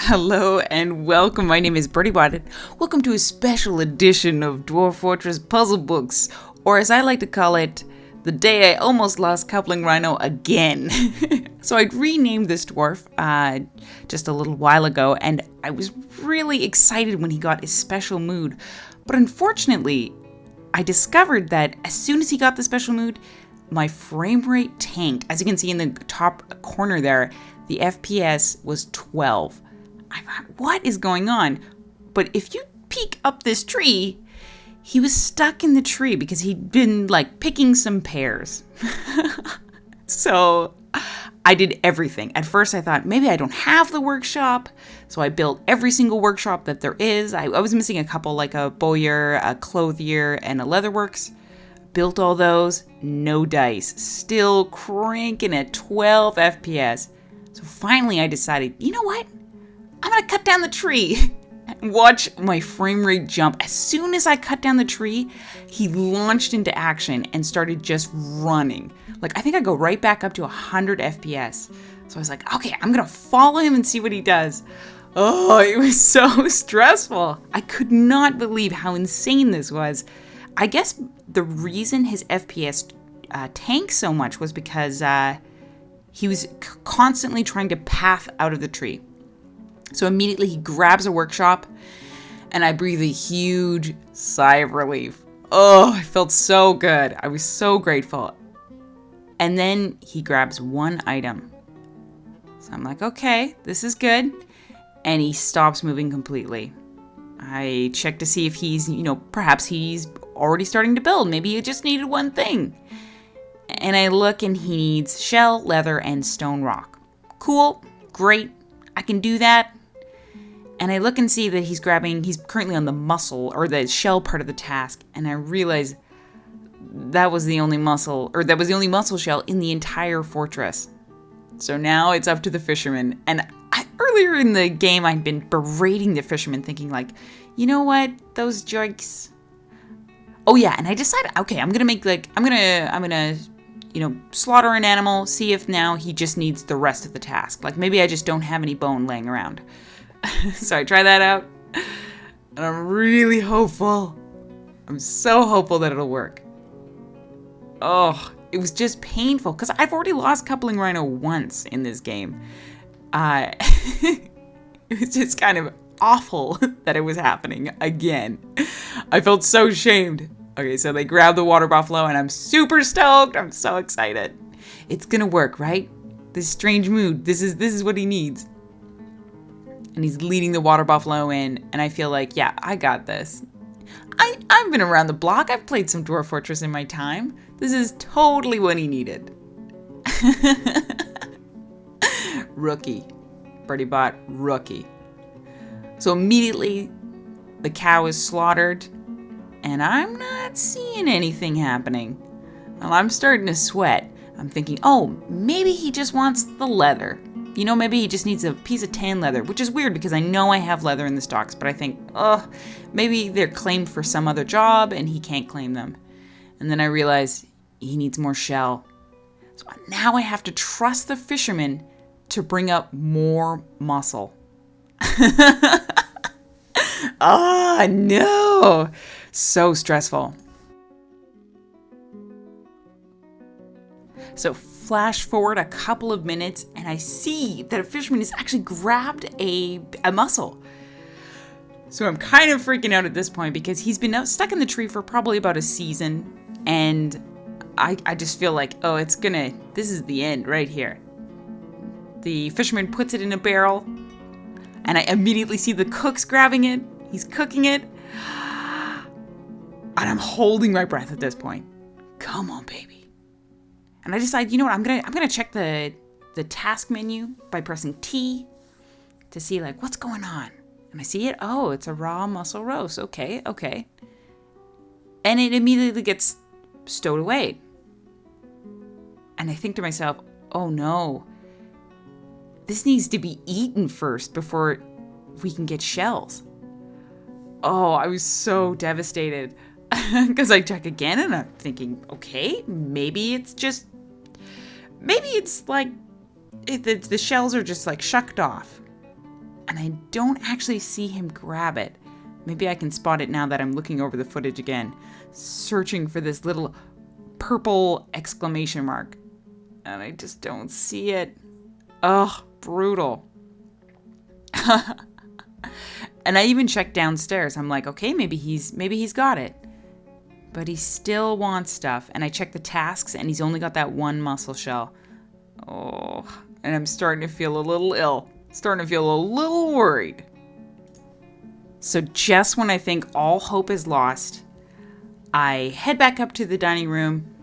Hello and welcome. My name is BirdyBot. Welcome to a special edition of Dwarf Fortress Puzzle Books, or as I like to call it, the day I almost lost CouplingRhino again. So I'd renamed this dwarf just a little while ago, and I was really excited when he got his special mood. But unfortunately, I discovered that as soon as he got the special mood, my frame rate tanked. As you can see in the top corner there, the FPS was 12. I thought, what is going on? But if you peek up this tree, he was stuck in the tree because he'd been picking some pears. So I did everything. At first I thought maybe I don't have the workshop. So I built every single workshop that there is. I was missing a couple, like a bowyer, a clothier, and a leatherworks. Built all those, no dice. Still cranking at 12 FPS. So finally I decided, you know what? I'm gonna cut down the tree and watch my frame rate jump. As soon as I cut down the tree, he launched into action and started just running. I think I go right back up to 100 FPS. So I was like, okay, I'm gonna follow him and see what he does. Oh, it was so stressful. I could not believe how insane this was. I guess the reason his FPS tanked so much was because he was constantly trying to path out of the tree. So immediately he grabs a workshop, and I breathe a huge sigh of relief. Oh, I felt so good. I was so grateful. And then he grabs one item. So I'm like, okay, this is good. And he stops moving completely. I check to see if he's, perhaps he's already starting to build. Maybe he just needed one thing. And I look and he needs shell, leather, and stone rock. Cool, great, I can do that. And I look and see that he's currently on the muscle, or the shell part of the task. And I realize that was the only muscle shell in the entire fortress. So now it's up to the fisherman. And earlier in the game, I'd been berating the fisherman, thinking you know what, those jerks. Oh yeah, and I decided, okay, I'm gonna slaughter an animal, see if now he just needs the rest of the task. Maybe I just don't have any bone laying around. So I try that out, and I'm really hopeful. I'm so hopeful that it'll work. Oh, it was just painful, because I've already lost CouplingRhino once in this game. It was just kind of awful that it was happening again. I felt so shamed. Okay, so they grab the water buffalo, and I'm super stoked. I'm so excited. It's gonna work, right? This strange mood. This is what he needs. And he's leading the water buffalo in, and I feel like, yeah, I got this. I've been around the block. I've played some Dwarf Fortress in my time. This is totally what he needed. Rookie. BirdyBot, rookie. So immediately, the cow is slaughtered, and I'm not seeing anything happening. Well, I'm starting to sweat. I'm thinking, oh, maybe he just wants the leather. Maybe he just needs a piece of tan leather, which is weird because I know I have leather in the stocks, but I think, maybe they're claimed for some other job and he can't claim them. And then I realize he needs more shell. So now I have to trust the fisherman to bring up more muscle. Oh, no. So stressful. So flash forward a couple of minutes, and I see that a fisherman has actually grabbed a mussel. So I'm kind of freaking out at this point because he's been stuck in the tree for probably about a season, and I just feel like, oh, this is the end right here. The fisherman puts it in a barrel, and I immediately see the cooks grabbing it. He's cooking it. And I'm holding my breath at this point. Come on, baby. And I decide, you know what, I'm gonna check the task menu by pressing T to see what's going on. And I see it. Oh, it's a raw mussel roast. Okay. And it immediately gets stowed away. And I think to myself, oh no. This needs to be eaten first before we can get shells. Oh, I was so devastated. Because I check again and I'm thinking, okay, maybe it's the shells are just shucked off. and I don't actually see him grab it. Maybe I can spot it now that I'm looking over the footage again, searching for this little purple exclamation mark. And I just don't see it. Ugh, brutal. And I even checked downstairs. I'm like, okay, maybe he's got it. But he still wants stuff. And I checked the tasks, and he's only got that one mussel shell. Oh, and I'm starting to feel a little ill. Starting to feel a little worried. So just when I think all hope is lost, I head back up to the dining room.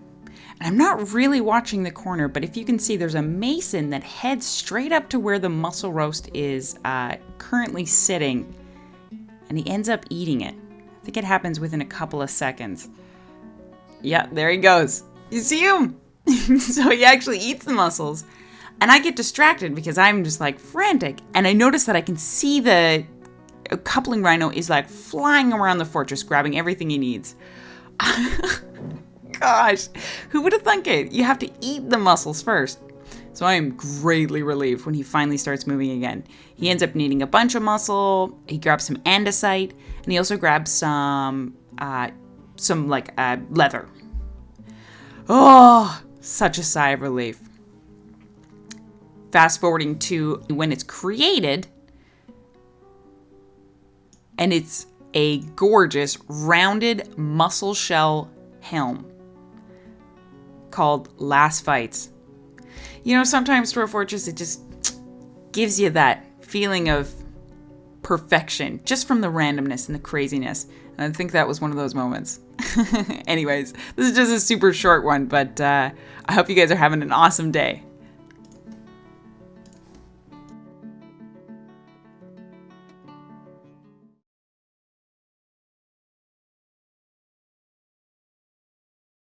And I'm not really watching the corner, but if you can see, there's a mason that heads straight up to where the mussel roast is currently sitting. And he ends up eating it. I think it happens within a couple of seconds. Yeah, there he goes. You see him? So he actually eats the mussels. And I get distracted because I'm just like frantic. And I notice that I can see the CouplingRhino is like flying around the fortress, grabbing everything he needs. Gosh, who would have thunk it? You have to eat the mussels first. So I am greatly relieved when he finally starts moving again. He ends up needing a bunch of mussel. He grabs some andesite, and he also grabs some leather. Oh, such a sigh of relief. Fast forwarding to when it's created, and it's a gorgeous rounded mussel shell helm called Last Fights. You know, sometimes Dwarf Fortress, it just gives you that feeling of perfection just from the randomness and the craziness. And I think that was one of those moments. Anyways, this is just a super short one, but I hope you guys are having an awesome day.